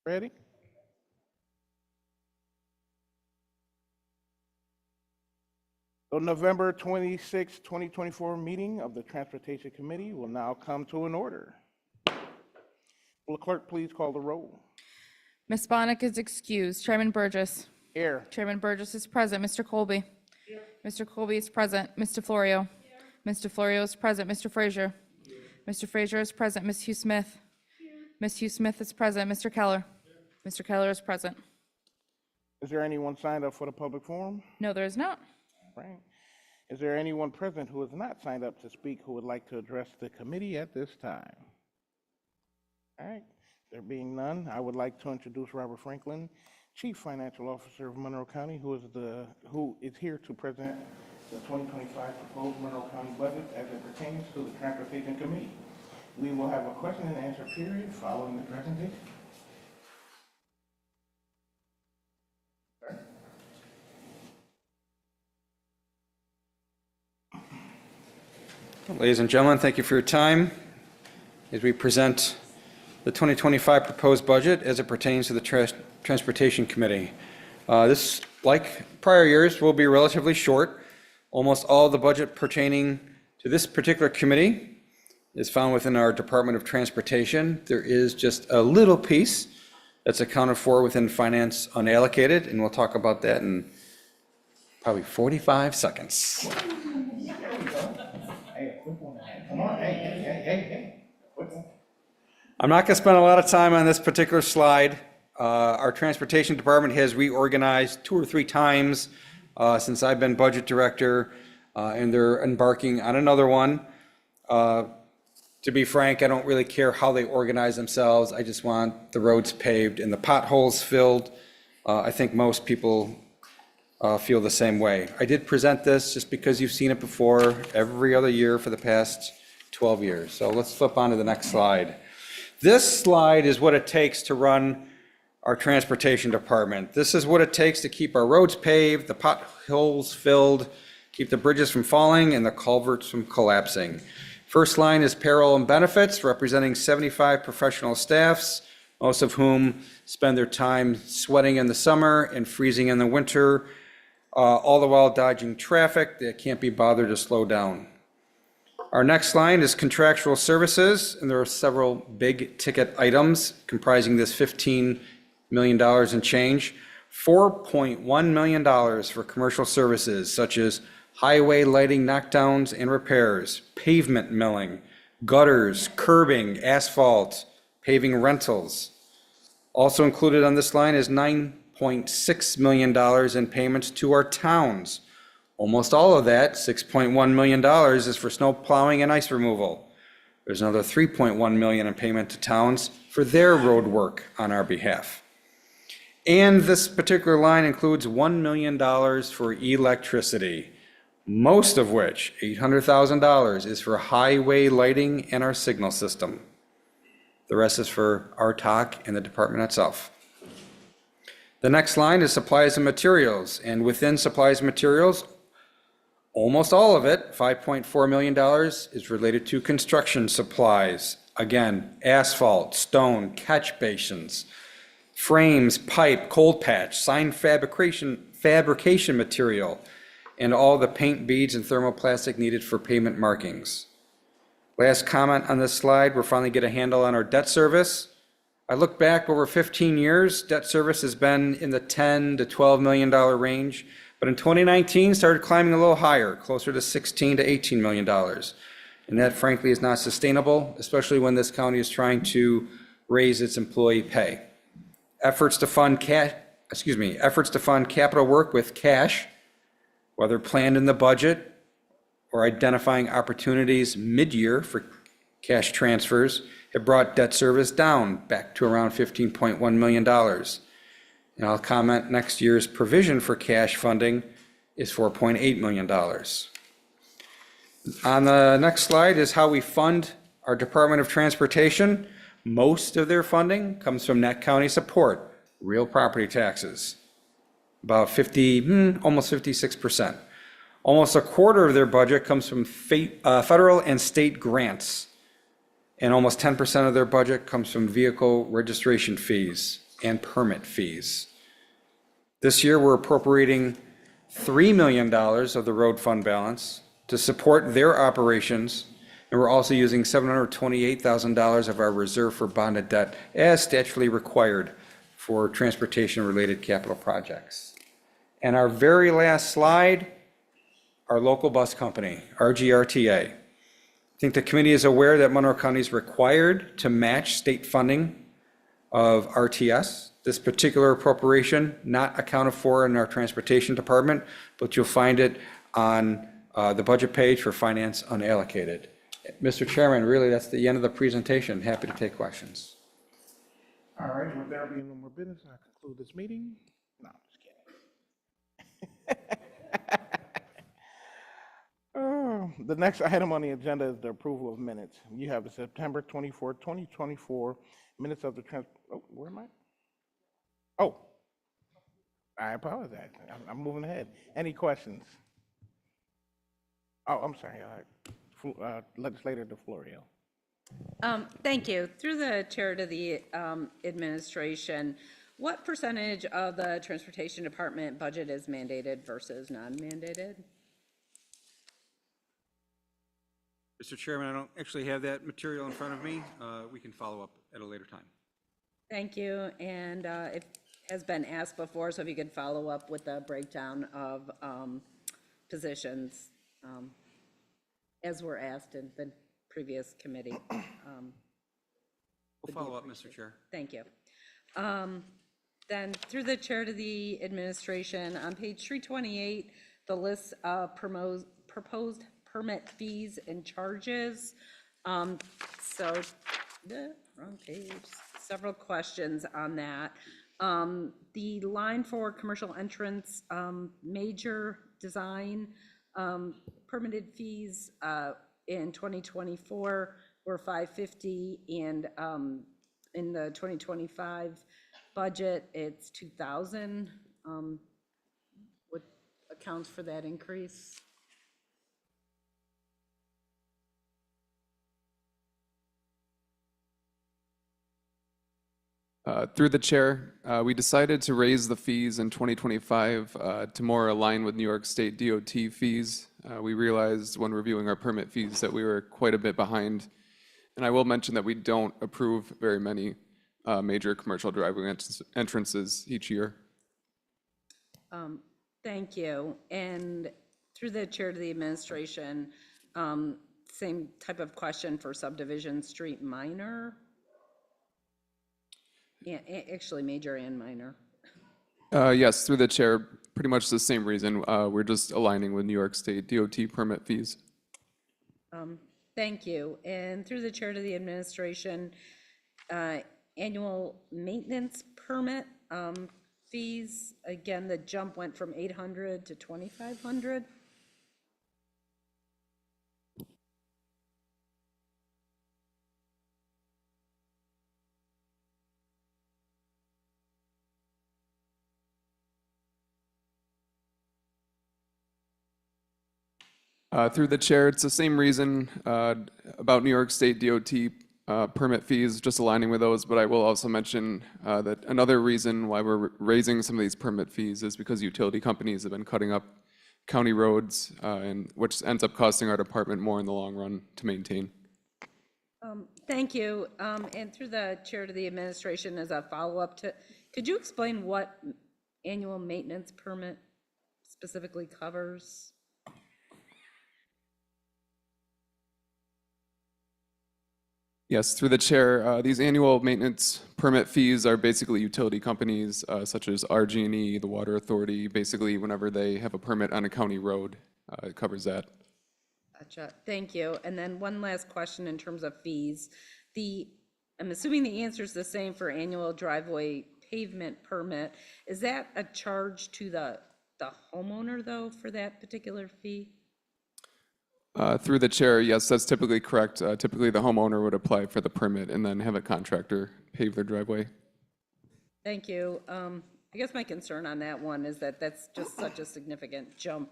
Ready? The November 26, 2024 meeting of the Transportation Committee will now come to an order. Will the clerk please call the roll? Ms. Bonnick is excused. Chairman Burgess. Here. Chairman Burgess is present. Mr. Colby. Here. Mr. Colby is present. Mr. Florio. Here. Mr. Florio is present. Mr. Frazier. Here. Mr. Frazier is present. Ms. Hugh Smith. Here. Ms. Hugh Smith is present. Mr. Keller. Here. Mr. Keller is present. Is there anyone signed up for the public forum? No, there is not. Right. Is there anyone present who has not signed up to speak who would like to address the committee at this time? All right. There being none, I would like to introduce Robert Franklin, Chief Financial Officer of Monroe County, who is here to present the 2025 proposed Monroe County budget as it pertains to the Transportation Committee. We will have a question and answer period following the presentation. Ladies and gentlemen, thank you for your time as we present the 2025 proposed budget as it pertains to the Transportation Committee. This, like prior years, will be relatively short. Almost all the budget pertaining to this particular committee is found within our Department of Transportation. There is just a little piece that's accounted for within finance unallocated, and we'll talk about that in probably 45 seconds. I'm not going to spend a lot of time on this particular slide. Our transportation department has reorganized 2 or 3 times since I've been budget director, and they're embarking on another one. To be frank, I don't really care how they organize themselves. I just want the roads paved and the potholes filled. I think most people feel the same way. I did present this just because you've seen it before every other year for the past 12 years. So let's flip on to the next slide. This slide is what it takes to run our transportation department. This is what it takes to keep our roads paved, the potholes filled, keep the bridges from falling, and the culverts from collapsing. First line is payroll and benefits, representing 75 professional staffs, most of whom spend their time sweating in the summer and freezing in the winter, all the while dodging traffic that can't be bothered to slow down. Our next line is contractual services, and there are several big ticket items comprising this $15 million and change. $4.1 million for commercial services such as highway lighting knockdowns and repairs, pavement milling, gutters, curbing, asphalt, paving rentals. Also included on this line is $9.6 million in payments to our towns. Almost all of that, $6.1 million, is for snow plowing and ice removal. There's another $3.1 million in payment to towns for their road work on our behalf. And this particular line includes $1 million for electricity, most of which, $800,000, is for highway lighting and our signal system. The rest is for our TOC and the department itself. The next line is supplies and materials, and within supplies and materials, almost all of it, $5.4 million, is related to construction supplies. Again, asphalt, stone, catch basins, frames, pipe, cold patch, sign fabrication material, and all the paint, beads, and thermoplastic needed for pavement markings. Last comment on this slide, we're finally get a handle on our debt service. I look back over 15 years, debt service has been in the $10 to $12 million range. But in 2019, started climbing a little higher, closer to $16 to $18 million. And that frankly is not sustainable, especially when this county is trying to raise its employee pay. Efforts to fund capital work with cash, whether planned in the budget or identifying opportunities mid-year for cash transfers, have brought debt service down back to around $15.1 million. And I'll comment next year's provision for cash funding is $4.8 million. On the next slide is how we fund our Department of Transportation. Most of their funding comes from net county support, real property taxes, about almost 56%. Almost a quarter of their budget comes from federal and state grants, and almost 10% of their budget comes from vehicle registration fees. and permit fees. This year, we're appropriating $3 million of the road fund balance to support their operations, and we're also using $728,000 of our reserve for bonded debt as statutorily required for transportation-related capital projects. And our very last slide, our local bus company, RGRTA. I think the committee is aware that Monroe County is required to match state funding of RTS. This particular appropriation not accounted for in our transportation department, but you'll find it on the budget page for finance unallocated. Mr. Chairman, really, that's the end of the presentation. Happy to take questions. All right, with there being no more business, I conclude this meeting. No, I'm just kidding. The next item on the agenda is the approval of minutes. You have the September 24, 2024 minutes of the where am I? Oh, I apologize. I'm moving ahead. Any questions? Oh, I'm sorry. Legislator DeFlorio. Thank you. Through the chair to the administration, what percentage of the transportation department budget is mandated versus non-mandated? Mr. Chairman, I don't actually have that material in front of me. We can follow up at a later time. Thank you. And it has been asked before, so if you could follow up with the breakdown of positions as were asked in the previous committee. We'll follow up, Mr. Chair. Thank you. Then through the chair to the administration, on page 328, the list of proposed permit fees and charges. Wrong page, several questions on that. The line for commercial entrance, major design, permitted fees in 2024 were $550, and in the 2025 budget, it's $2,000. What accounts for that increase? Through the chair, we decided to raise the fees in 2025 to more align with New York State DOT fees. We realized when reviewing our permit fees that we were quite a bit behind. And I will mention that we don't approve very many major commercial driveway entrances each year. Thank you. And through the chair to the administration, same type of question for subdivision street minor. Yeah, actually major and minor. Yes, through the chair, pretty much the same reason. We're just aligning with New York State DOT permit fees. Thank you. And through the chair to the administration, annual maintenance permit fees, again, the jump went from 800 to 2,500. Through the chair, it's the same reason about New York State DOT permit fees, just aligning with those, but I will also mention that another reason why we're raising some of these permit fees is because utility companies have been cutting up county roads, and which ends up costing our department more in the long run to maintain. Thank you. And through the chair to the administration, as a follow-up to, could you explain what annual maintenance permit specifically covers? Yes, through the chair, these annual maintenance permit fees are basically utility companies such as RG&E, the Water Authority, basically whenever they have a permit on a county road, it covers that. Gotcha, thank you. And then one last question in terms of fees. I'm assuming the answer is the same for annual driveway pavement permit. Is that a charge to the homeowner though for that particular fee? Through the chair, yes, that's typically correct. Typically, the homeowner would apply for the permit and then have a contractor pave their driveway. Thank you. I guess my concern on that one is that that's just such a significant jump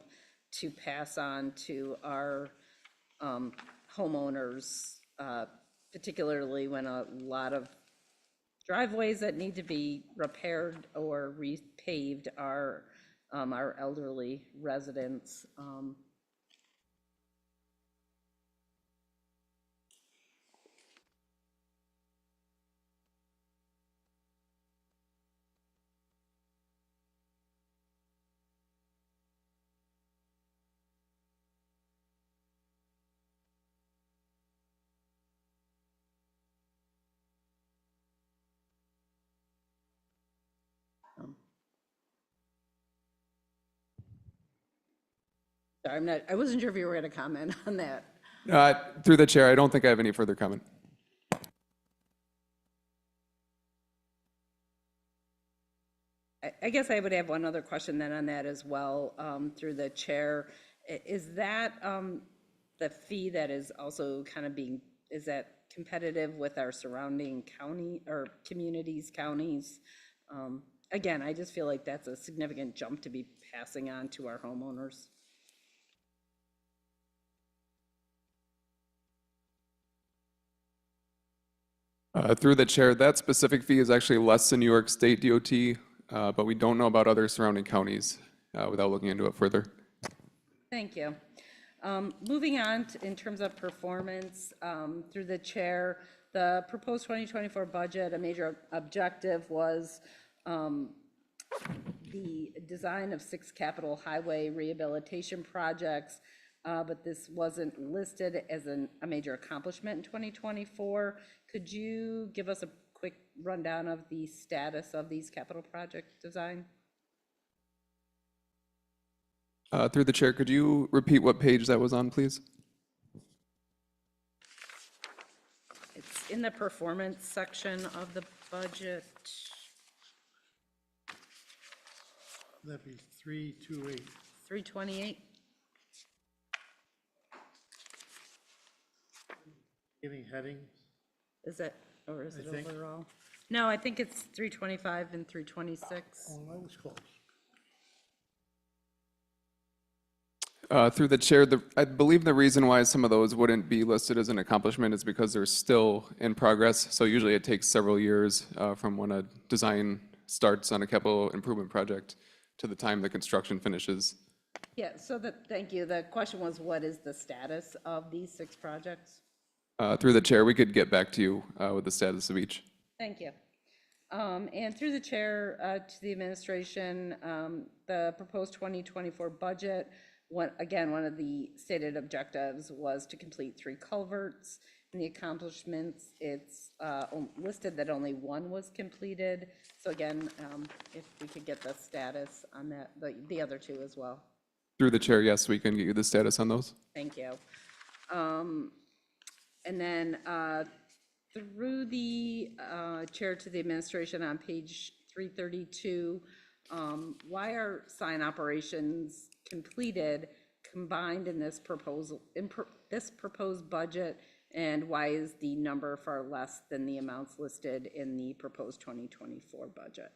to pass on to our homeowners, particularly when a lot of driveways that need to be repaired or repaved are our elderly residents. Sorry, I wasn't sure if you were going to comment on that. Through the chair, I don't think I have any further comment. I guess I would have one other question then on that as well, through the chair. Is that the fee that is also kind of being, is that competitive with our surrounding county or communities, counties? Again, I just feel like that's a significant jump to be passing on to our homeowners. Through the chair, that specific fee is actually less than New York State DOT, but we don't know about other surrounding counties without looking into it further. Thank you. Moving on in terms of performance, through the chair, the proposed 2024 budget, a major objective was the design of 6 capital highway rehabilitation projects, but this wasn't listed as a major accomplishment in 2024. Could you give us a quick rundown of the status of these capital project design? Through the chair, could you repeat what page that was on, please? It's in the performance section of the budget. That'd be 328. 328, Any headings? is it, or is it I think- overall? No, I think it's 325 and 326. Oh, that was close. Through the chair, I believe the reason why some of those wouldn't be listed as an accomplishment is because they're still in progress. So usually it takes several years from when a design starts on a capital improvement project to the time the construction finishes. Yeah, so thank you. The question was, what is the status of these 6 projects? Through the chair, we could get back to you with the status of each. Thank you. And through the chair to the administration, the proposed 2024 budget, one of the stated objectives was to complete 3 culverts. In the accomplishments, it's listed that only 1 was completed. So again, if we could get the status on that, the other 2 as well. Through the chair, yes, we can get you the status on those. Thank you. And then through the chair to the administration on page 332, why are sign operations completed combined in this proposal, this proposed budget, and why is the number far less than the amounts listed in the proposed 2024 budget?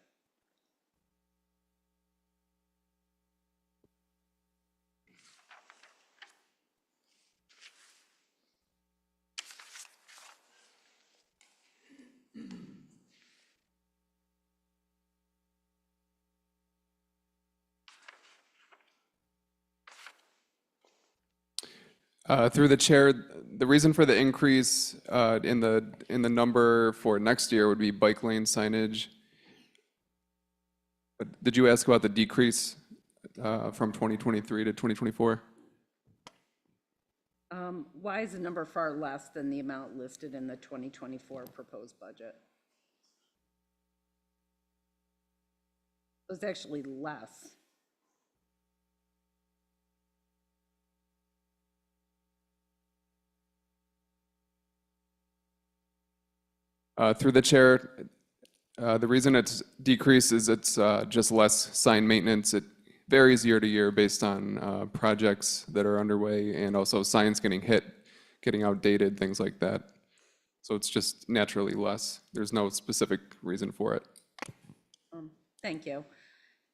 Through the chair, the reason for the increase in the number for next year would be bike lane signage. But did you ask about the decrease from 2023 to 2024? Why is the number far less than the amount listed in the 2024 proposed budget? It was actually less. Through the chair, the reason it's decreased is it's just less sign maintenance. It varies year to year based on projects that are underway and also signs getting hit, getting outdated, things like that. So it's just naturally less. There's no specific reason for it. Thank you.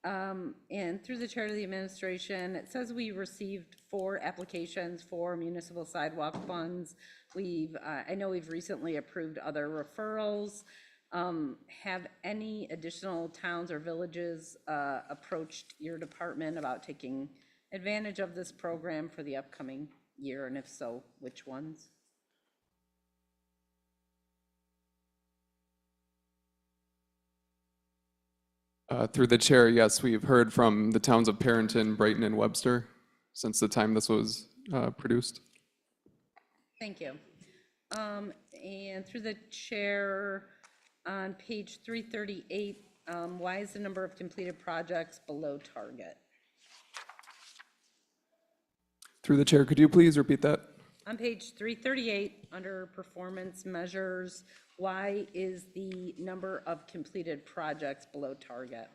And through the chair to the administration, it says we received 4 applications for municipal sidewalk funds. I know we've recently approved other referrals. Have any additional towns or villages approached your department about taking advantage of this program for the upcoming year, and if so, which ones? Through the chair, yes, we've heard from the towns of Perrinton, Brighton, and Webster since the time this was produced. Thank you. And through the chair, on page 338, why is the number of completed projects below target? Through the chair, could you please repeat that? On page 338, under performance measures, why is the number of completed projects below target?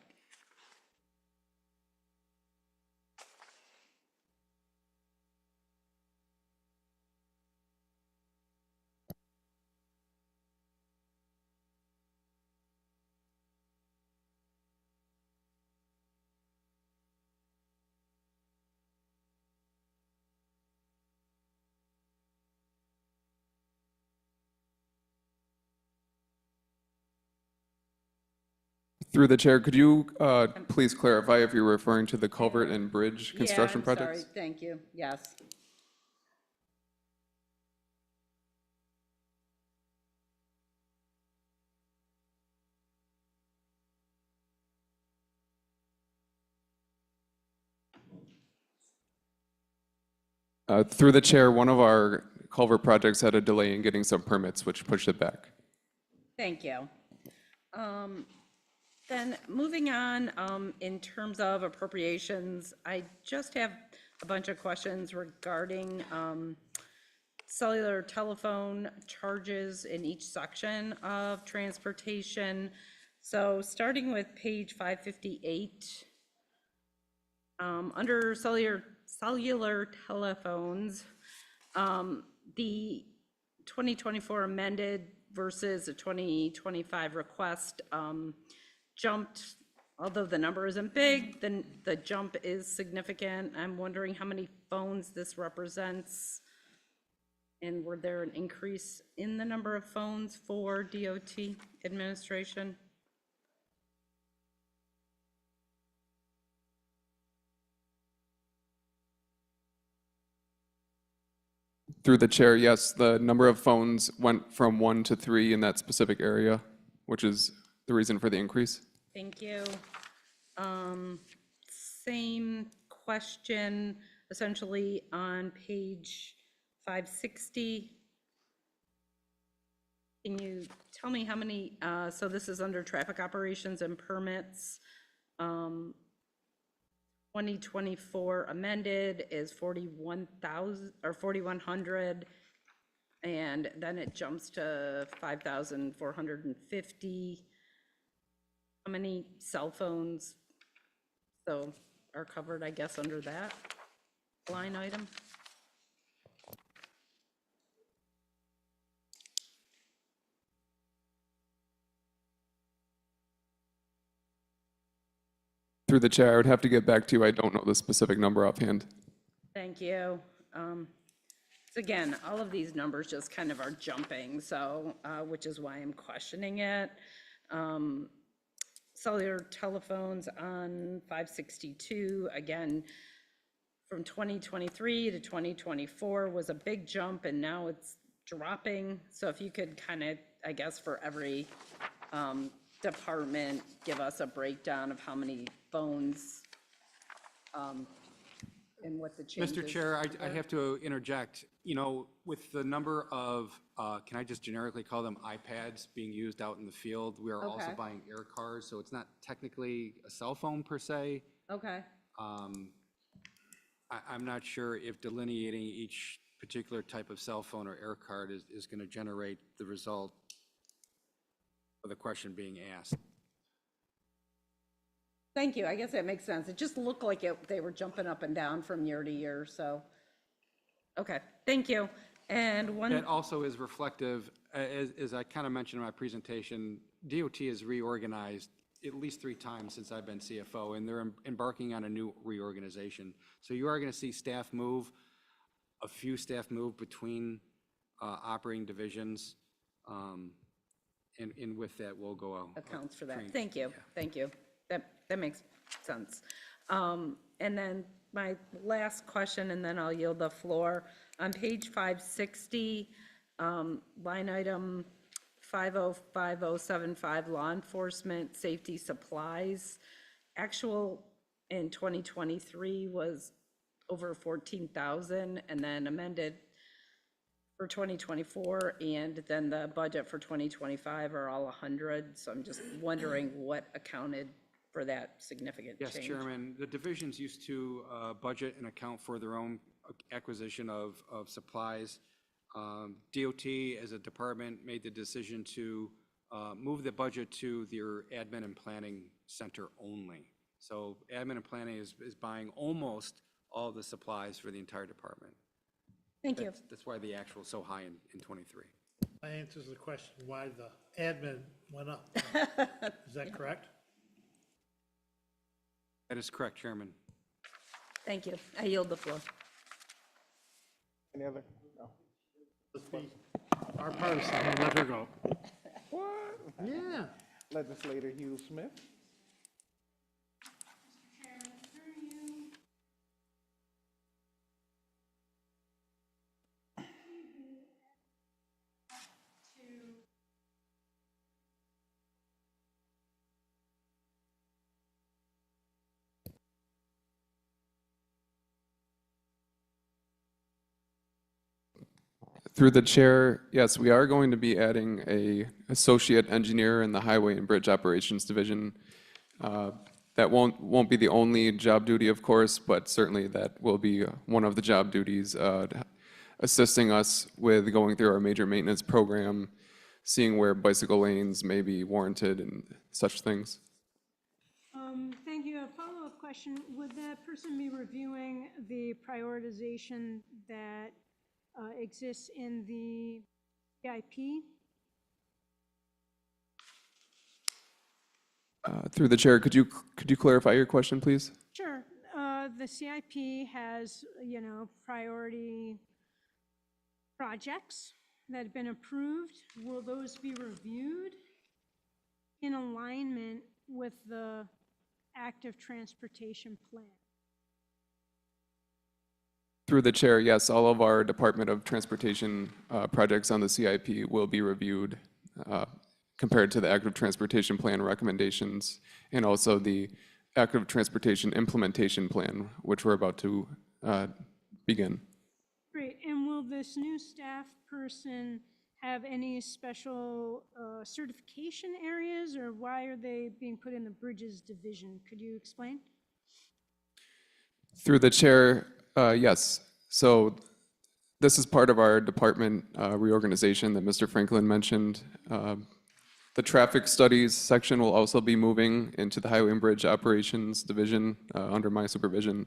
Through the chair, could you please clarify if you're referring to the culvert and bridge construction Yeah, I'm projects? sorry, thank you, yes. Through the chair, one of our culvert projects had a delay in getting some permits, which pushed it back. Thank you. Then moving on, in terms of appropriations, I just have a bunch of questions regarding cellular telephone charges in each section of transportation. So starting with page 558, under cellular telephones, the 2024 amended versus the 2025 request jumped, although the number isn't big, then the jump is significant. I'm wondering how many phones this represents, and were there an increase in the number of phones for DOT administration? Through the chair, yes, the number of phones went from 1 to 3 in that specific area, which is the reason for the increase. Thank you. Same question, essentially on page 560. Can you tell me how many, so this is under traffic operations and permits. 2024 amended is 41,000 or 4,100, and then it jumps to 5,450. How many cell phones, so, are covered, I guess, under that line item? Through the chair, I would have to get back to you. I don't know the specific number offhand. Thank you. So again, all of these numbers just kind of are jumping, so, which is why I'm questioning it. Cellular telephones on 562, again, from 2023 to 2024 was a big jump, and now it's dropping. So if you could kind of, I guess, for every department, give us a breakdown of how many phones and what the changes. Mr. Chair, I have to interject. You know, with the number of, can I just generically call them iPads being used out in the field, we are also Okay. buying air cars, so it's not technically a cell phone per se. Okay, I'm not sure if delineating each particular type of cell phone or air card is going to generate the result of the question being asked. thank you. I guess that makes sense. It just looked like they were jumping up and down from year to year, so. Okay, thank you. And one. That also is reflective, as I kind of mentioned in my presentation, DOT has reorganized at least 3 times since I've been CFO, and they're embarking on a new reorganization. So you are going to see staff move, a few staff move between operating divisions. And with that, we'll go out. accounts for that. train- Thank you, yeah. thank you. That makes sense. And then my last question, and then I'll yield the floor. On page 560, line item 505075, law enforcement safety supplies. Actual in 2023 was over 14,000, and then amended for 2024, and then the budget for 2025 are all 100. So I'm just wondering what accounted for that significant Yes, change. Chairman, the divisions used to budget and account for their own acquisition of supplies. DOT, as a department, made the decision to move the budget to their admin and planning center only. So admin and planning is buying almost all the supplies for the entire department. Thank you. That's why the actual is so high in '23. That answers the question why the admin went up. Is that correct? That is correct, Chairman. Thank you. I yield the floor. Any other? No. Let's be our partisan, and let her go. What? Yeah. Legislator Hugh Smith. Through the chair, yes, we are going to be adding a associate engineer in the Highway and Bridge Operations Division. That won't be the only job duty, of course, but certainly that will be one of the job duties, assisting us with going through our major maintenance program, seeing where bicycle lanes may be warranted and such things. Thank you. A follow-up question. Would that person be reviewing the prioritization that exists in the CIP? Through the chair, could you clarify your question, please? Sure. The CIP has, priority projects that have been approved. Will those be reviewed in alignment with the active transportation plan? Through the chair, yes, all of our Department of Transportation projects on the CIP will be reviewed compared to the active transportation plan recommendations and also the active transportation implementation plan, which we're about to begin. Great. And will this new staff person have any special certification areas, or why are they being put in the Bridges Division? Could you explain? Through the chair, yes. So this is part of our department reorganization that Mr. Franklin mentioned. The traffic studies section will also be moving into the Highway and Bridge Operations Division under my supervision.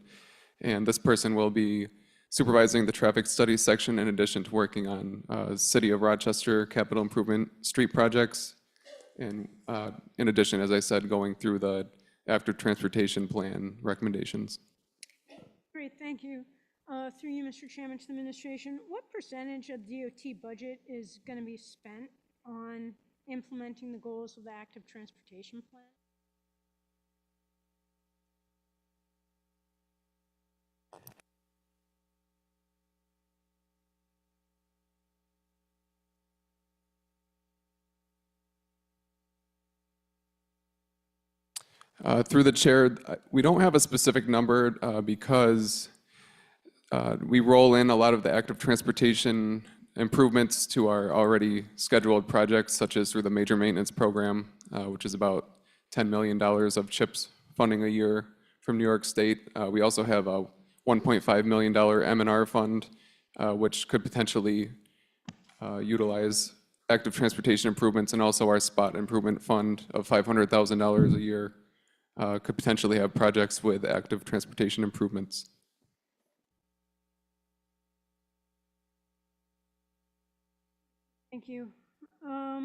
And this person will be supervising the traffic studies section in addition to working on City of Rochester capital improvement street projects. And in addition, as I said, going through the active transportation plan recommendations. Great, thank you. Through you, Mr. Chairman, to the administration, what percentage of DOT budget is going to be spent on implementing the goals of the active transportation plan? Through the chair, we don't have a specific number because we roll in a lot of the active transportation improvements to our already scheduled projects, such as through the major maintenance program, which is about $10 million of CHIPS funding a year from New York State. We also have a $1.5 million M&R fund, which could potentially utilize active transportation improvements, and also our spot improvement fund of $500,000 a year could potentially have projects with active transportation improvements. Thank you. How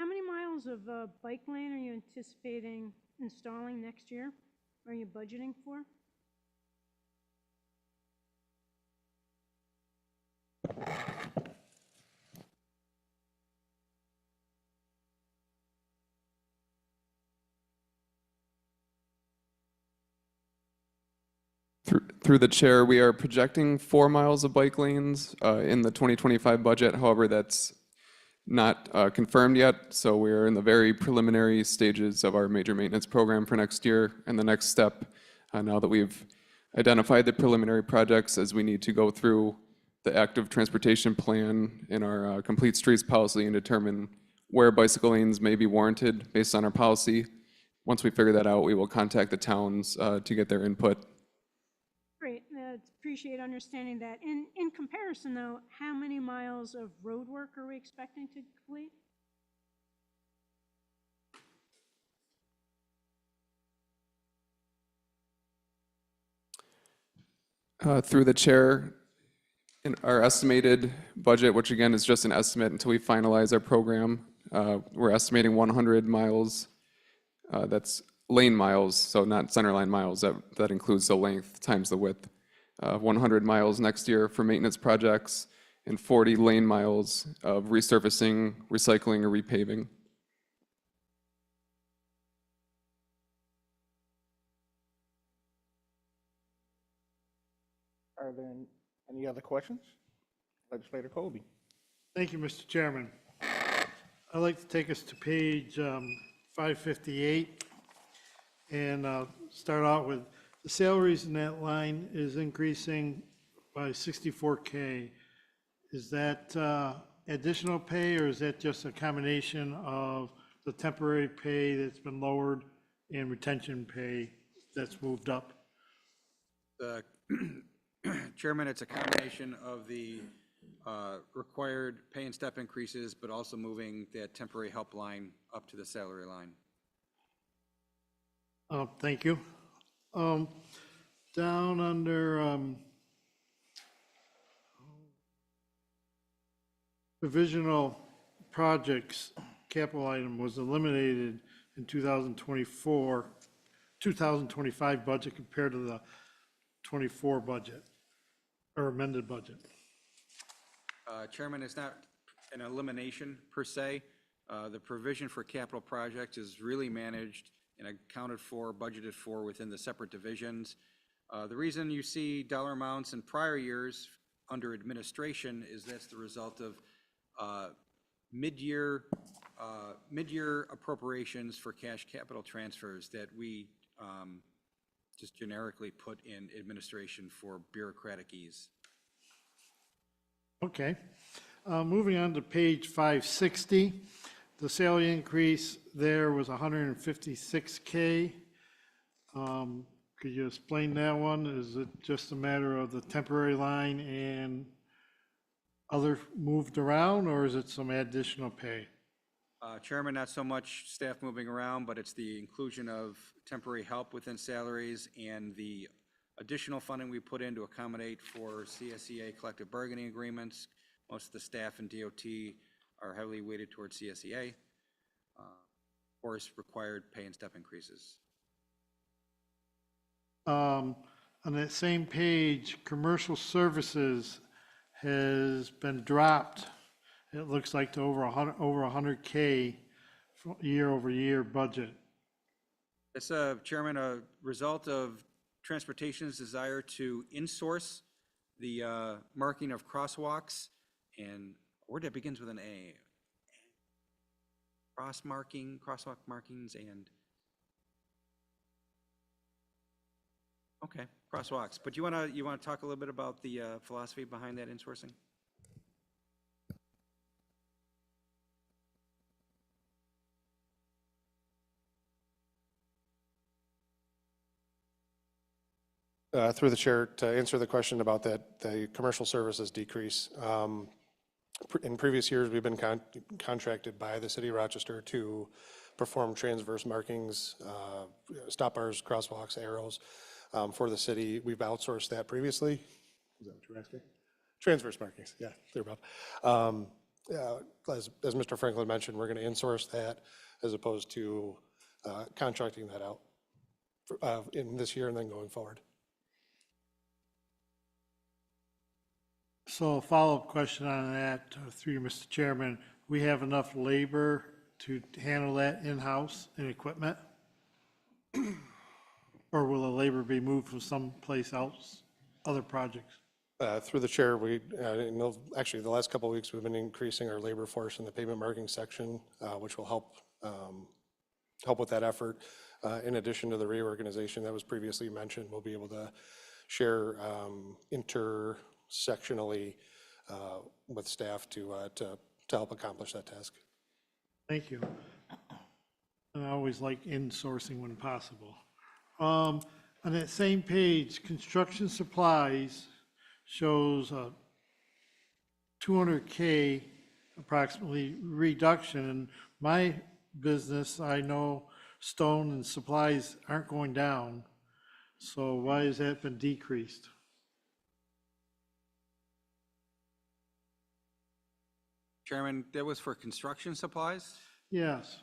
many miles of bike lane are you anticipating installing next year? Are you budgeting for? Through the chair, we are projecting 4 miles of bike lanes in the 2025 budget. However, that's not confirmed yet, so we're in the very preliminary stages of our major maintenance program for next year. And the next step, now that we've identified the preliminary projects, as we need to go through the active transportation plan in our complete streets policy and determine where bicycle lanes may be warranted based on our policy. Once we figure that out, we will contact the towns to get their input. Great, appreciate understanding that. In comparison, though, how many miles of road work are we expecting to complete? Through the chair, in our estimated budget, which again is just an estimate until we finalize our program, we're estimating 100 miles. That's lane miles, so not centerline miles. That includes the length times the width. 100 miles next year for maintenance projects and 40 lane miles of resurfacing, recycling, or repaving. Are there any other questions? Legislator Colby. Thank you, Mr. Chairman. I'd like to take us to page 558 and start out with the salaries in that line is increasing by 64K. Is that additional pay, or is that just a combination of the temporary pay that's been lowered and retention pay that's moved up? Chairman, it's a combination of the required pay and step increases, but also moving that temporary help line up to the salary line. Thank you. Down under provisional projects, capital item was eliminated in 2025 budget compared to the 24 budget, or amended budget. Chairman, it's not an elimination per se. The provision for capital projects is really managed and accounted for, budgeted for within the separate divisions. The reason you see dollar amounts in prior years under administration is that's the result of mid-year appropriations for cash capital transfers that we just generically put in administration for bureaucratic ease. Okay. Moving on to page 560, the salary increase there was 156K. Could you explain that one? Is it just a matter of the temporary line and other moved around, or is it some additional pay? Chairman, not so much staff moving around, but it's the inclusion of temporary help within salaries and the additional funding we put in to accommodate for CSEA collective bargaining agreements. Most of the staff in DOT are heavily weighted towards CSEA. Of course, required pay and step increases. On that same page, commercial services has been dropped. It looks like to over 100K year over year budget. It's, Chairman, a result of transportation's desire to insource the marking of crosswalks and a word that begins with an A. Crosswalk markings and, okay, crosswalks. But you wanna talk a little bit about the philosophy behind that insourcing? Through the chair, to answer the question about that, the commercial services decrease. In previous years, we've been contracted by the city of Rochester to perform transverse markings, stop bars, crosswalks, arrows for the city. We've outsourced that previously. Is that what you're asking? Transverse markings, yeah, there, Bob. As Mr. Franklin mentioned, we're going to insource that as opposed to contracting that out in this year and then going forward. So a follow-up question on that, through you, Mr. Chairman. We have enough labor to handle that in-house and equipment? Or will the labor be moved from someplace else? other projects? Through the chair, actually, the last couple of weeks, we've been increasing our labor force in the pavement marking section, which will help with that effort. In addition to the reorganization that was previously mentioned, we'll be able to share intersectionally with staff to help accomplish that task. Thank you. And I always like insourcing when possible. On that same page, construction supplies shows a $200K approximately reduction. In my business, I know stone and supplies aren't going down. So why has that been decreased? Chairman, that was for construction supplies? Yes,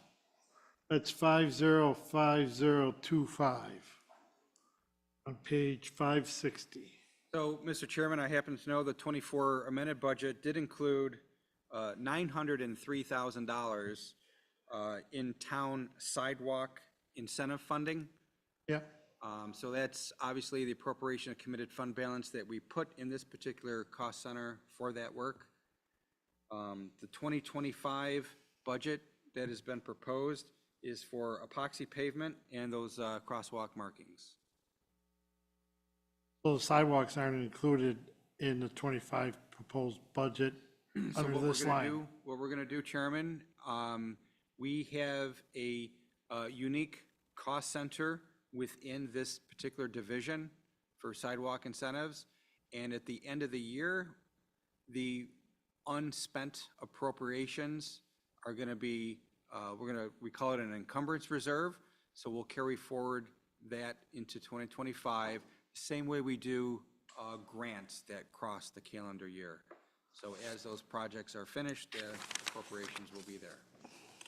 that's 505025 on page 560. So, Mr. Chairman, I happen to know the 24 amended budget did include $903,000 in town sidewalk incentive funding. Yeah, So that's obviously the appropriation of committed fund balance that we put in this particular cost center for that work. The 2025 budget that has been proposed is for epoxy pavement and those crosswalk markings. so the sidewalks aren't included in the 25 proposed budget So under what we're this gonna line. do, what we're gonna do, Chairman, we have a unique cost center within this particular division for sidewalk incentives. And at the end of the year, the unspent appropriations are gonna be, we call it an encumbrance reserve. So we'll carry forward that into 2025, same way we do grants that cross the calendar year. So as those projects are finished, the appropriations will be there.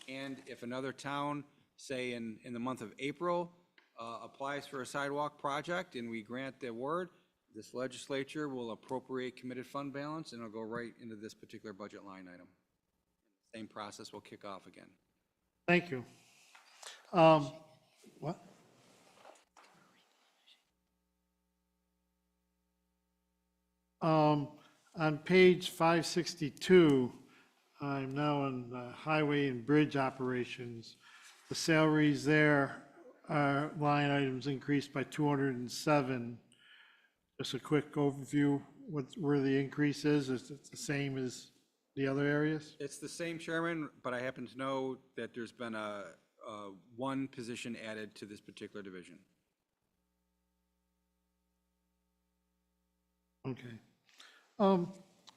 And if another town, say in the month of April, applies for a sidewalk project and we grant the award, this legislature will appropriate committed fund balance and it'll go right into this particular budget line item. Same process will kick off again. Thank you. What? On page 562, I'm now on highway and bridge operations. The salaries there are line items increased by 207. Just a quick overview, where the increase is it the same as the other areas? It's the same, Chairman, but I happen to know that there's been one position added to this particular division. Okay. A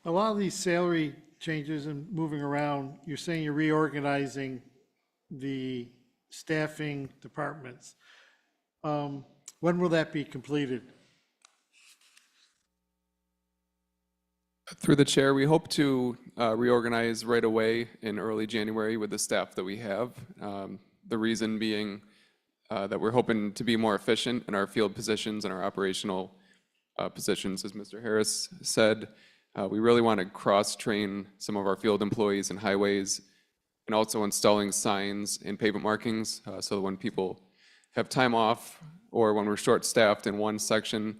lot of these salary changes and moving around, you're saying you're reorganizing the staffing departments. When will that be completed? Through the chair, we hope to reorganize right away in early January with the staff that we have. The reason being that we're hoping to be more efficient in our field positions and our operational positions, as Mr. Harris said. We really want to cross-train some of our field employees in highways and also installing signs and pavement markings so that when people have time off or when we're short-staffed in one section,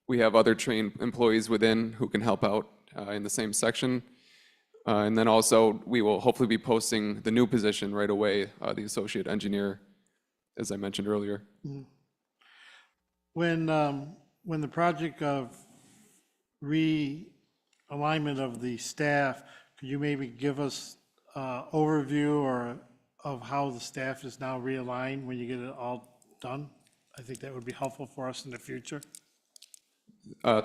we have other trained employees within who can help out in the same section. And then also, we will hopefully be posting the new position right away, the associate engineer, as I mentioned earlier. When the project of realignment of the staff, could you maybe give us overview or of how the staff is now realigned when you get it all done? I think that would be helpful for us in the future.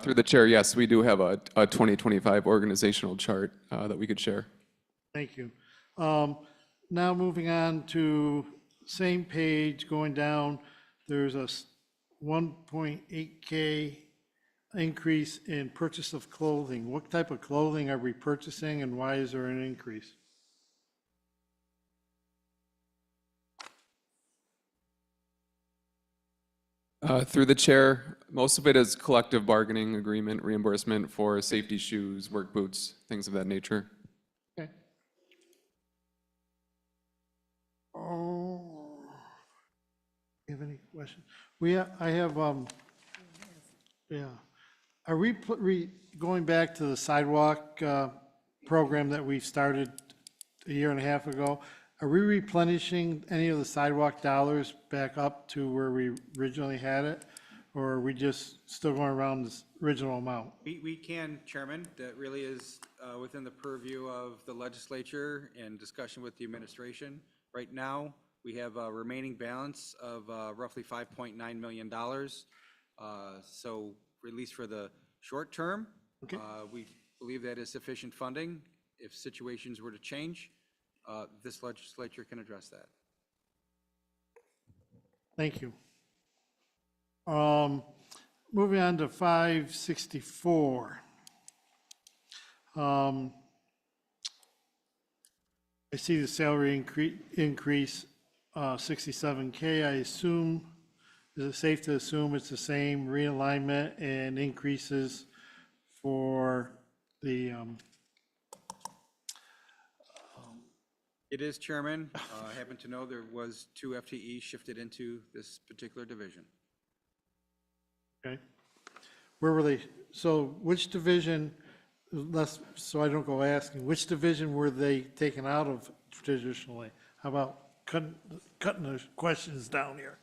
Through the chair, yes, we do have a 2025 organizational chart that we could share. Thank you. Now moving on to same page, going down, there's a 1.8K increase in purchase of clothing. What type of clothing are we purchasing and why is there an increase? Through the chair, most of it is collective bargaining agreement reimbursement for safety shoes, work boots, things of that nature. Okay. Oh, you have any questions? I have, yeah. Are we going back to the sidewalk program that we started a year and a half ago? Are we replenishing any of the sidewalk dollars back up to where we originally had it? Or are we just still going around this original amount? We can, Chairman, that really is within the purview of the legislature and discussion with the administration. Right now, we have a remaining balance of roughly $5.9 million. So at least for the short term, we believe that is sufficient funding. If situations were to change, this legislature can address that. Thank you. Moving on to 564. I see the salary increase, 67K. I assume, is it safe to assume it's the same realignment and increases for the, It is, Chairman. I happen to know there was 2 FTEs shifted into this particular division. okay? Where were they, so which division, so I don't go asking, which division were they taken out of traditionally? How about cutting the questions down here?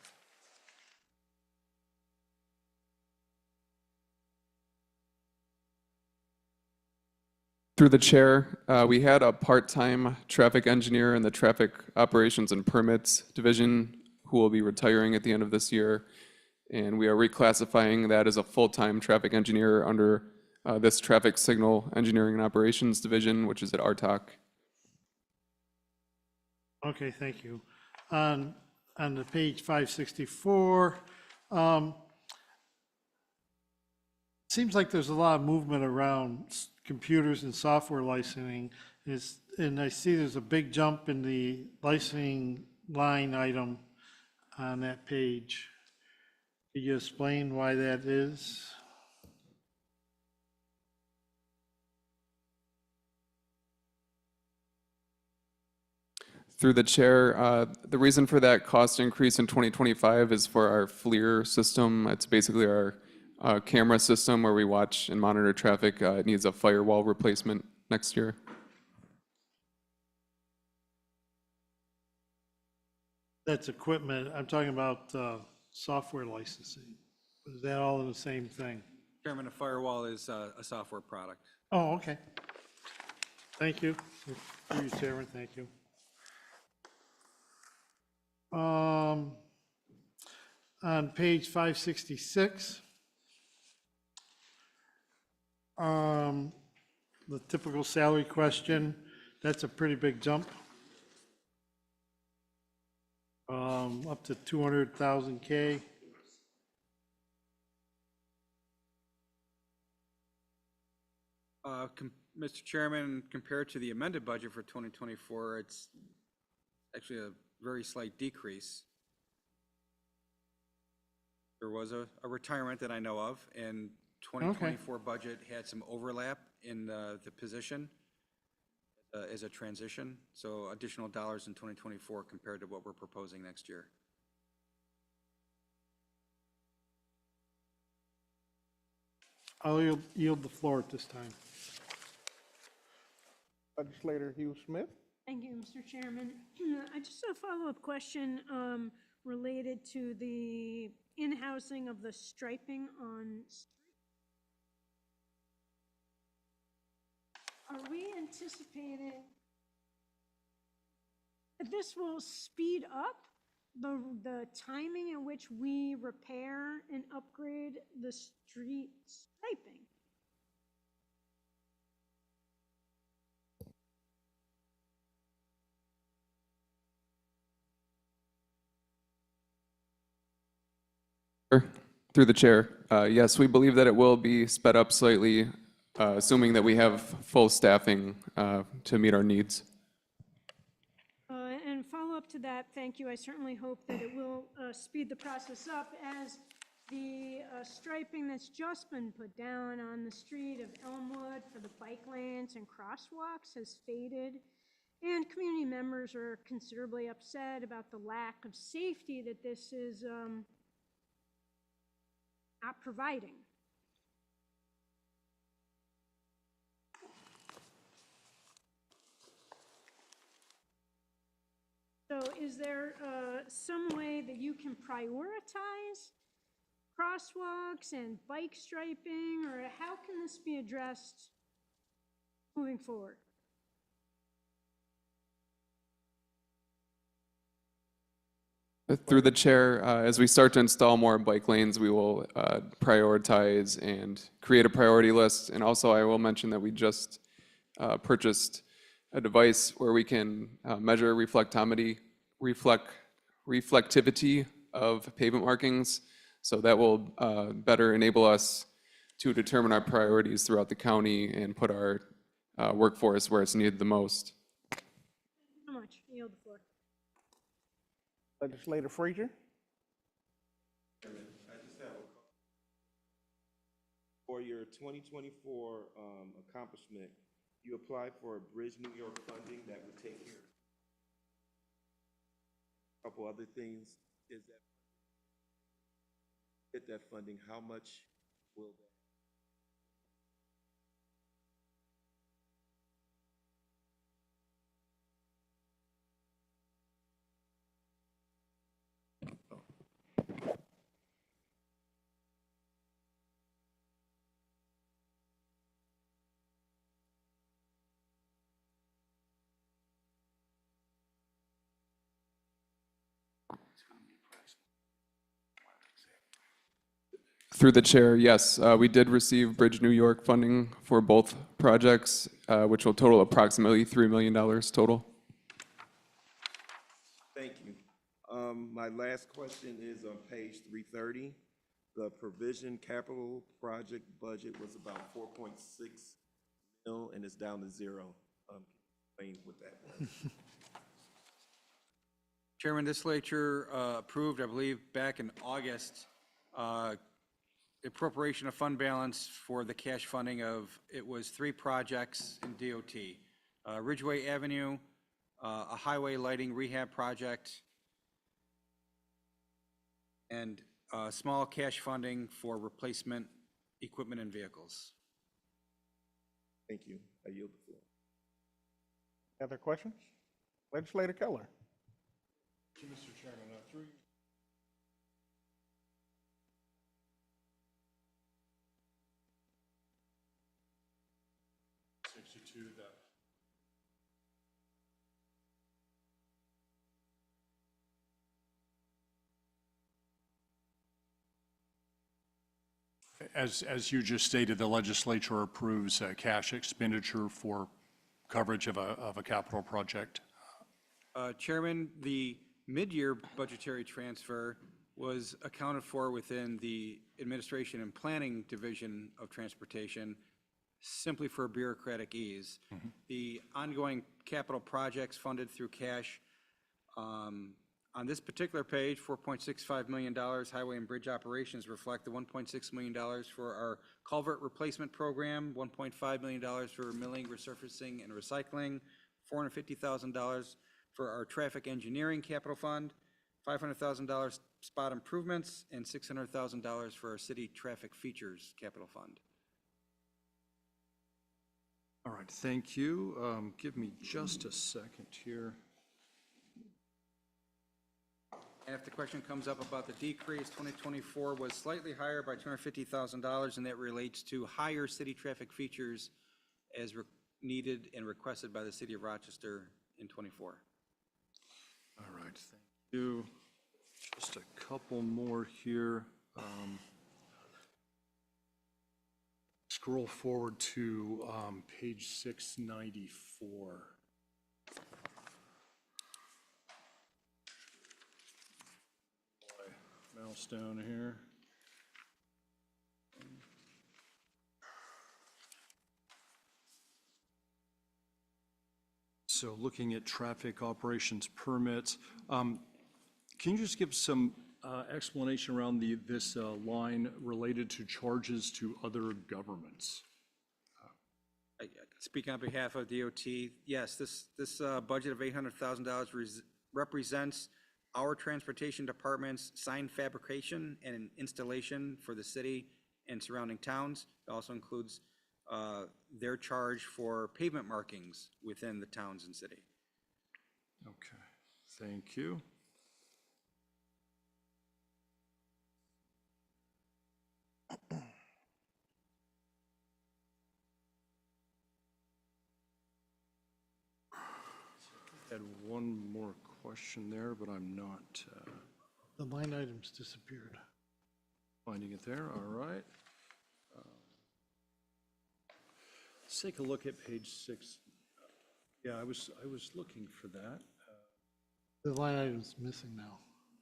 Through the chair, we had a part-time traffic engineer in the Traffic Operations and Permits Division who will be retiring at the end of this year. And we are reclassifying that as a full-time traffic engineer under this Traffic Signal Engineering and Operations Division, which is at RTOC. Okay, thank you. On the page 564, seems like there's a lot of movement around computers and software licensing. And I see there's a big jump in the licensing line item on that page. Could you explain why that is? Through the chair, the reason for that cost increase in 2025 is for our FLIR system. It's basically our camera system where we watch and monitor traffic. It needs a firewall replacement next year. That's equipment. I'm talking about software licensing. Is that all in the same thing? Chairman, a firewall is a software product. Oh, okay. Thank you. Through you, Chairman, thank you. On page 566, the typical salary question, that's a pretty big jump. Up to 200,000 K. Mr. Chairman, compared to the amended budget for 2024, it's actually a very slight decrease. There was a retirement that I know of, and 2024 budget had some overlap in the position as a transition, so additional dollars in 2024 compared to what we're proposing next year. I'll yield the floor at this time. Legislator Hugh Smith. Thank you, Mr. Chairman. I just have a follow-up question related to the in-housing of the striping on. Are we anticipating that this will speed up the timing in which we repair and upgrade the street striping? Through the chair, yes, we believe that it will be sped up slightly, assuming that we have full staffing to meet our needs. And follow up to that, thank you. I certainly hope that it will speed the process up as the striping that's just been put down on the street of Elmwood for the bike lanes and crosswalks has faded. And community members are considerably upset about the lack of safety that this is not providing. is there some way that you can prioritize crosswalks and bike striping, or how can this be addressed moving forward? Through the chair, as we start to install more bike lanes, we will prioritize and create a priority list. And also, I will mention that we just purchased a device where we can measure reflectivity of pavement markings. So that will better enable us to determine our priorities throughout the county and put our workforce where it's needed the most. How much? I yield the floor. Legislator Frazier? For your 2024 accomplishment, you applied for a Bridge New York funding that would take care of a couple other things. Is that, get that funding, how much will that? Through the chair, yes, we did receive Bridge New York funding for both projects, which will total approximately $3 million total. Thank you. My last question is on page 330. The provision capital project budget was about 4.6 mil, and it's down to 0. Explain what that was. Chairman, this legislature approved, I believe, back in August, appropriation of fund balance for the cash funding of, it was 3 projects in DOT. Ridgeway Avenue, a highway lighting rehab project, and small cash funding for replacement equipment and vehicles. Thank you. I yield the floor. Other questions? Legislator Keller? Mr. Chairman, through 62, As you just stated, the legislature approves cash expenditure for coverage of a capital project. Chairman, the mid-year budgetary transfer was accounted for within the Administration and Planning Division of Transportation simply for bureaucratic ease. The ongoing capital projects funded through cash, on this particular page, $4.65 million highway and bridge operations reflect the $1.6 million for our culvert replacement program, $1.5 million for milling, resurfacing, and recycling, $450,000 for our traffic engineering capital fund, $500,000 spot improvements, and $600,000 for our city traffic features capital fund. All right, thank you. Give me just a second here. And if the question comes up about the decrease, 2024 was slightly higher by $250,000, and that relates to higher city traffic features as needed and requested by the city of Rochester in '24. All right, thank you. Just a couple more here. Scroll forward to page 694. Mouse down here. So looking at traffic operations permits, can you just give some explanation around this line related to charges to other governments? I speak on behalf of DOT. Yes, this budget of $800,000 represents our transportation department's sign fabrication and installation for the city and surrounding towns. It also includes their charge for pavement markings within the towns and city. Okay, Thank you. Had one more question there, but I'm not The line items disappeared. finding it there. All right. Let's take a look at page 6. Yeah, I was looking for that. The line item's missing now.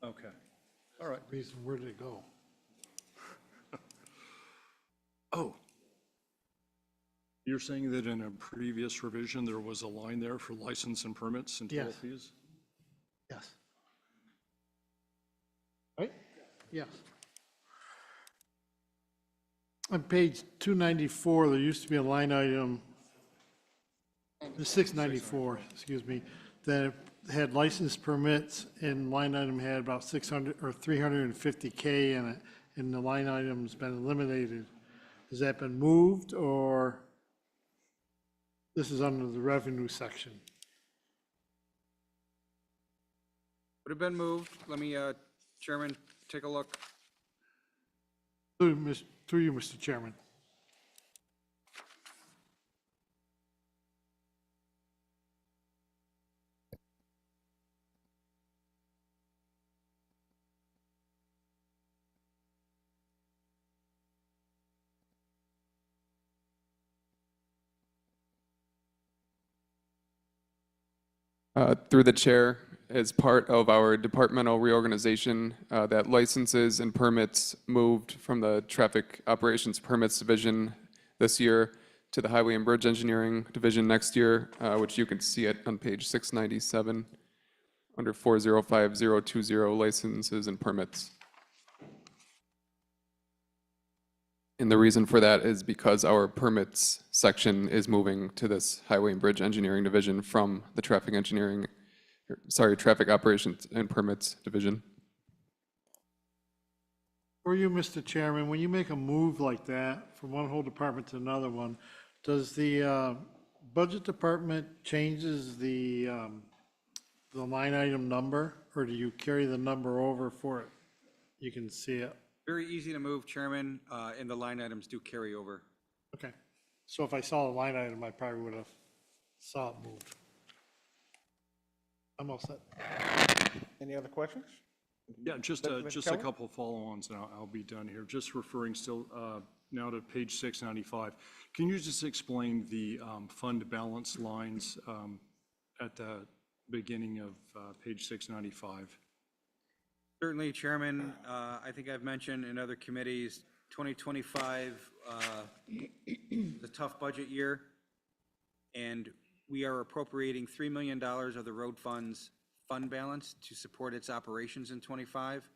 Okay. All right. Reason, where did it go? Oh. You're saying that in a previous revision, there was a line there for license and permits and toll Yes. fees? Yes. Right? Yes. On page 294, there used to be a line item, the 694, excuse me, that had license permits, and line item had about 600 or 350K in it, and the line item's been eliminated. Has that been moved, or this is under the revenue section? Would have been moved. Let me, Chairman, take a look. Through you, Mr. Chairman. Through the chair, as part of our departmental reorganization, that licenses and permits moved from the Traffic Operations Permits Division this year to the Highway and Bridge Engineering Division next year, which you can see it on page 697, under 405020 licenses and permits. And the reason for that is because our permits section is moving to this Highway and Bridge Engineering Division from the Traffic Operations and Permits Division. For you, Mr. Chairman, when you make a move like that from one whole department to another one, does the budget department changes the line item number, or do you carry the number over for it? You can see it. Very easy to move, Chairman, and the line items do carry over. Okay. So if I saw a line item, I probably would have saw it moved. I'm all set. Any other questions? Yeah, just Mr. a Keller? couple follow-ons, and I'll be done here. Just referring still now to page 695. Can you just explain the fund balance lines at the beginning of page 695? Certainly, Chairman. I think I've mentioned in other committees, 2025 is a tough budget year, and we are appropriating $3 million of the road fund's fund balance to support its operations in '25.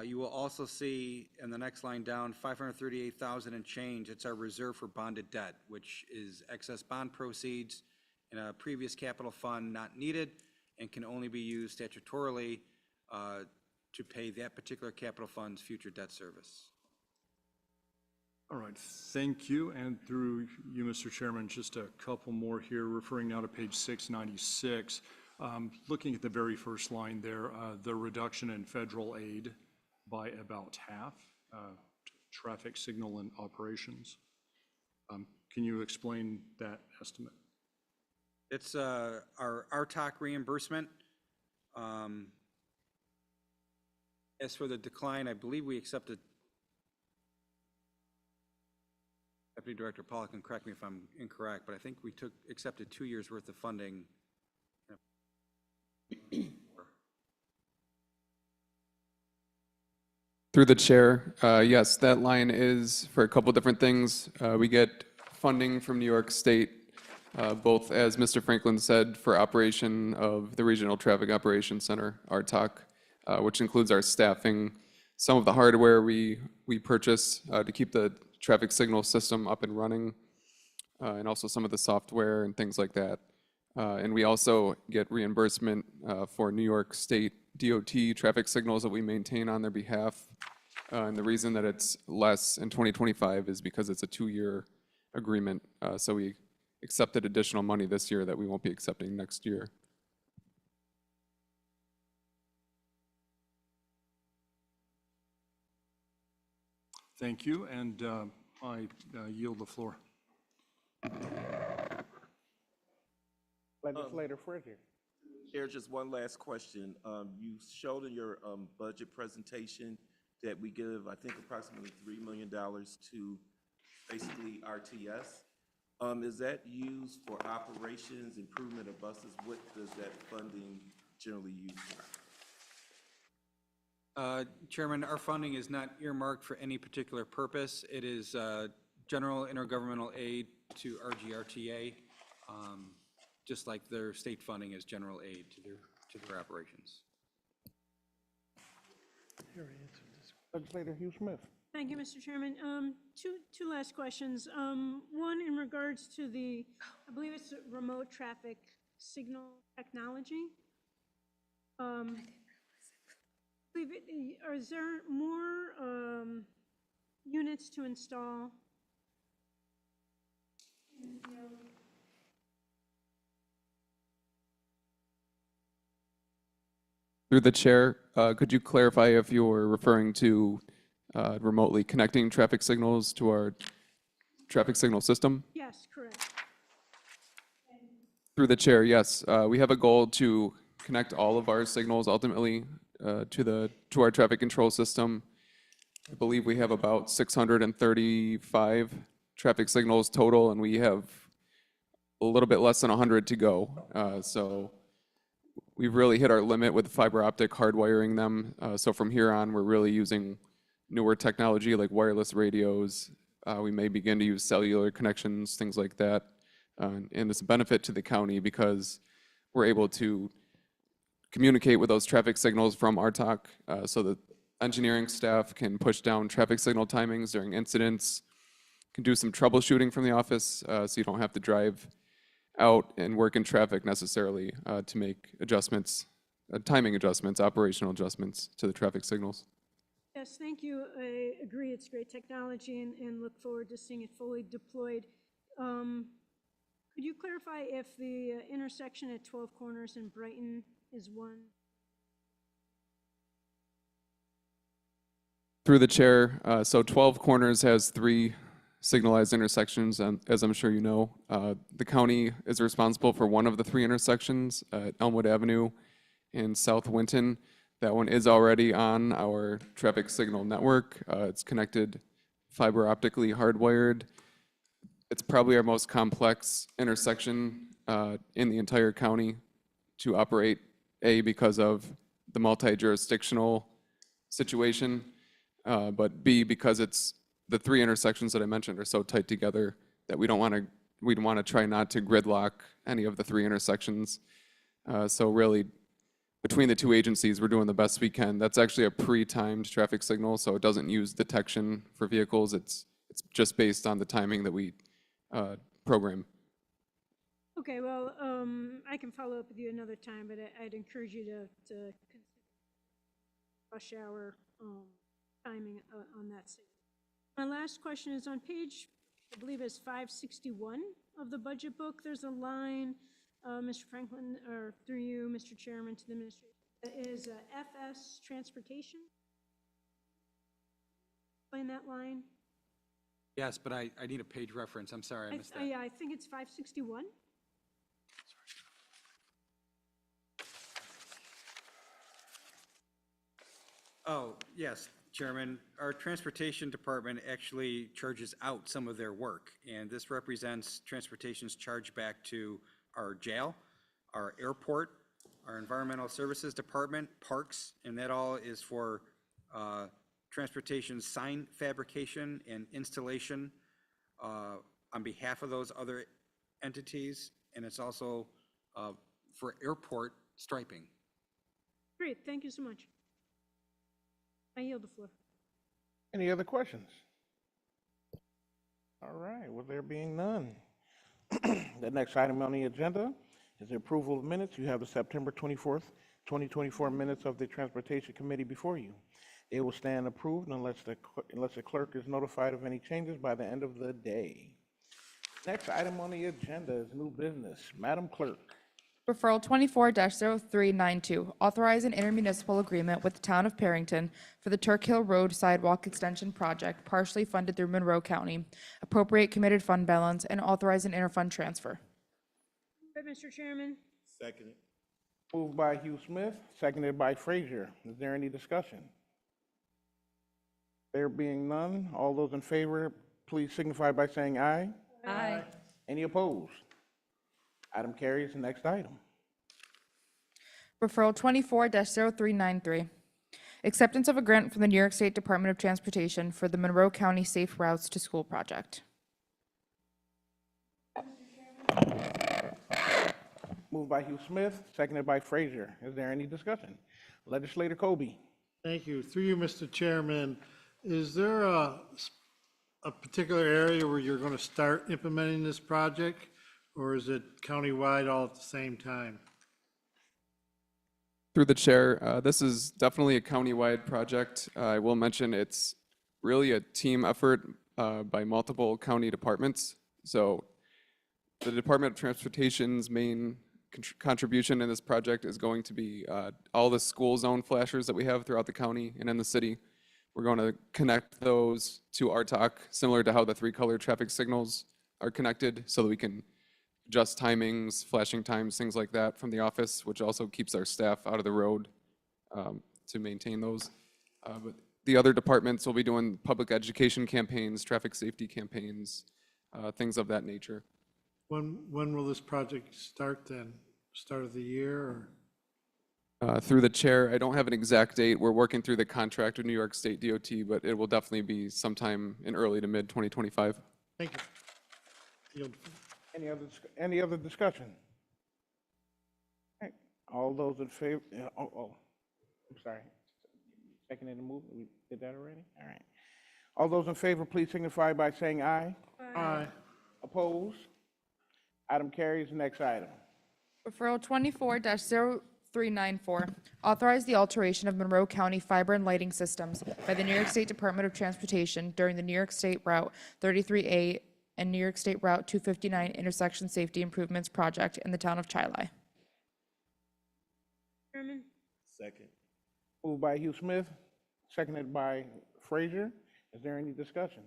You will also see in the next line down, $538,000 and change. It's our reserve for bonded debt, which is excess bond proceeds in a previous capital fund not needed and can only be used statutorily to pay that particular capital fund's future debt service. All right, thank you. And through you, Mr. Chairman, just a couple more here, referring now to page 696. Looking at the very first line there, the reduction in federal aid by about half, traffic signal and operations. Can you explain that estimate? It's our RTOC reimbursement. As for the decline, I believe we accepted, Deputy Director Pollock can correct me if I'm incorrect, but I think we accepted 2 years' worth of funding. Through the chair, yes, that line is for a couple different things. We get funding from New York State, both, as Mr. Franklin said, for operation of the Regional Traffic Operations Center, RTOC, which includes our staffing, some of the hardware we purchase to keep the traffic signal system up and running, and also some of the software and things like that. And we also get reimbursement for New York State DOT traffic signals that we maintain on their behalf. And the reason that it's less in 2025 is because it's a 2-year agreement. So we accepted additional money this year that we won't be accepting next year. Thank you, and I yield the floor. Legislator Frazier. Chair, just one last question. You showed in your budget presentation that we give, I think, approximately $3 million to basically RTS. Is that used for operations, improvement of buses? What does that funding generally use for? Chairman, our funding is not earmarked for any particular purpose. It is general intergovernmental aid to RGRTA, just like their state funding is general aid to their operations. Legislator Hugh Smith. Thank you, Mr. Chairman. Two last questions. One in regards to the, I believe it's remote traffic signal technology. Is there more units to install? Through the chair, could you clarify if you're referring to remotely connecting traffic signals to our traffic signal system? Yes, correct. Through the chair, yes. We have a goal to connect all of our signals ultimately to our traffic control system. I believe we have about 635 traffic signals total, and we have a little bit less than 100 to go. So we've really hit our limit with fiber optic hardwiring them. So from here on, we're really using newer technology like wireless radios. We may begin to use cellular connections, things like that. And it's a benefit to the county because we're able to communicate with those traffic signals from RTOC so that engineering staff can push down traffic signal timings during incidents, can do some troubleshooting from the office so you don't have to drive out and work in traffic necessarily to make adjustments, timing adjustments, operational adjustments to the traffic signals. Yes, thank you. I agree, it's great technology and look forward to seeing it fully deployed. Could you clarify if the intersection at 12 Corners in Brighton is one? Through the chair, so 12 Corners has 3 signalized intersections, and as I'm sure you know, the county is responsible for one of the 3 intersections at Elmwood Avenue in South Winton. That one is already on our traffic signal network. It's connected fiber optically hardwired. It's probably our most complex intersection in the entire county to operate, A, because of the multi-jurisdictional situation, but B, because it's the 3 intersections that I mentioned are so tight together that we'd want to try not to gridlock any of the 3 intersections. So really, between the 2 agencies, we're doing the best we can. That's actually a pre-timed traffic signal, so it doesn't use detection for vehicles. It's just based on the timing that we program. Okay, well, I can follow up with you another time, but I'd encourage you to consider rush hour timing on that signal. My last question is on page, I believe it's 561 of the budget book. There's a line, Mr. Franklin, or through you, Mr. Chairman, to the administration, that is FS Transportation. Explain that line. Yes, but I need a page reference. I'm sorry, I missed that. Yeah, I think it's 561. Oh, yes, Chairman. Our transportation department actually charges out some of their work, and this represents transportation's charge back to our jail, our airport, our environmental services department, parks, and that all is for transportation sign fabrication and installation on behalf of those other entities, and it's also for airport striping. Great, thank you so much. I yield the floor. Any other questions? All right, with there being none, the next item on the agenda is the approval of minutes. You have the September 24th, 2024 minutes of the Transportation Committee before you. They will stand approved unless the clerk is notified of any changes by the end of the day. Next item on the agenda is new business. Madam Clerk. Referral 24-0392, authorize an intermunicipal agreement with the Town of Perrington for the Turk Hill Road Sidewalk Extension Project, partially funded through Monroe County, appropriate committed fund balance, and authorize an interfund transfer. Move it, Mr. Chairman. Second. Moved by Hugh Smith, seconded by Frazier. Is there any discussion? There being none, all those in favor, please signify by saying aye. Aye. Any opposed? Item carries. Next item. Referral 24-0393, acceptance of a grant from the New York State Department of Transportation for the Monroe County Safe Routes to School project. Moved by Hugh Smith, seconded by Frazier. Is there any discussion? Legislator Kobe. Thank you. Through you, Mr. Chairman, is there a particular area where you're going to start implementing this project? Or is it countywide all at the same time? Through the chair, this is definitely a countywide project. I will mention it's really a team effort by multiple county departments. So the Department of Transportation's main contribution in this project is going to be all the school zone flashers that we have throughout the county and in the city. We're going to connect those to RTOC, similar to how the 3-color traffic signals are connected, so that we can adjust timings, flashing times, things like that from the office, which also keeps our staff out of the road to maintain those. But the other departments will be doing public education campaigns, traffic safety campaigns, things of that nature. When will this project start then? Start of the year or? Through the chair, I don't have an exact date. We're working through the contract with New York State DOT, but it will definitely be sometime in early to mid 2025. Thank you. Yield. Any other discussion? Okay. All those in favor, I'm sorry. Second in the move, we did that already? All right. All those in favor, please signify by saying aye. Aye. Opposed? Item carries. Next item. Referral 24-0394, authorize the alteration of Monroe County fiber and lighting systems by the New York State Department of Transportation during the New York State Route 33A and New York State Route 259 intersection safety improvements project in the town of Chili. Chairman. Second. Moved by Hugh Smith, seconded by Frazier. Is there any discussion?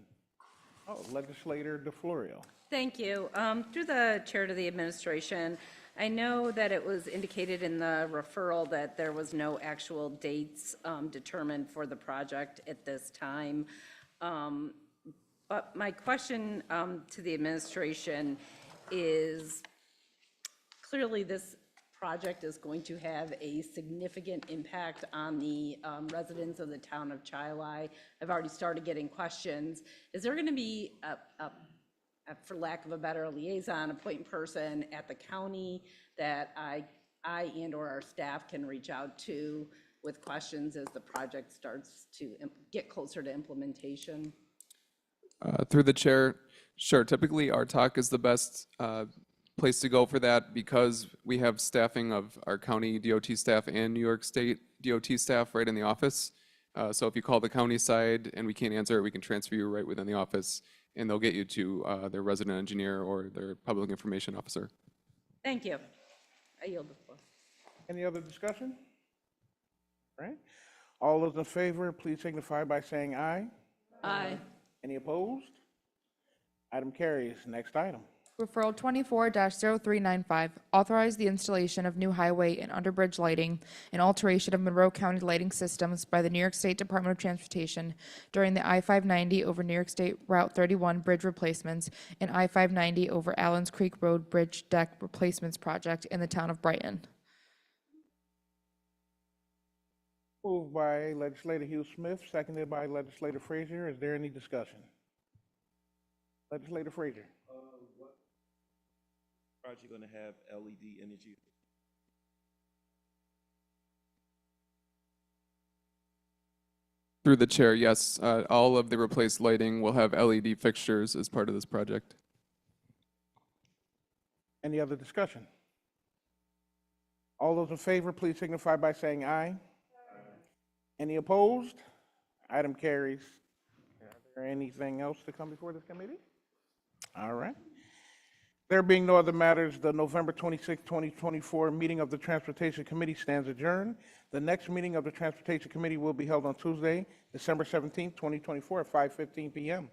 Oh, Legislator DeFlorio. Thank you. Through the chair to the administration, I know that it was indicated in the referral that there was no actual dates determined for the project at this time. But my question to the administration is, clearly this project is going to have a significant impact on the residents of the town of Chili. I've already started getting questions. Is there going to be for lack of a better liaison, a point person at the county that I and/or our staff can reach out to with questions as the project starts to get closer to implementation? Through the chair, sure. Typically, RTOC is the best place to go for that because we have staffing of our county DOT staff and New York State DOT staff right in the office. So if you call the county side and we can't answer it, we can transfer you right within the office, and they'll get you to their resident engineer or their public information officer. Thank you. I yield the floor. Any other discussion? All right. All those in favor, please signify by saying aye. Aye. Any opposed? Item carries. Next item. Referral 24-0395, authorize the installation of new highway and underbridge lighting and alteration of Monroe County lighting systems by the New York State Department of Transportation during the I-590 over New York State Route 31 bridge replacements and I-590 over Allens Creek Road Bridge Deck Replacements Project in the town of Brighton. Moved by Legislator Hugh Smith, seconded by Legislator Frazier. Is there any discussion? Legislator Frazier. What project going to have LED energy? Through the chair, yes, all of the replaced lighting will have LED fixtures as part of this project. Any other discussion? All those in favor, please signify by saying aye. Any opposed? Item carries. Is there anything else to come before this committee? All right. There being no other matters, the November 26, 2024 meeting of the Transportation Committee stands adjourned. The next meeting of the Transportation Committee will be held on Tuesday, December 17, 2024 at 5:15 PM.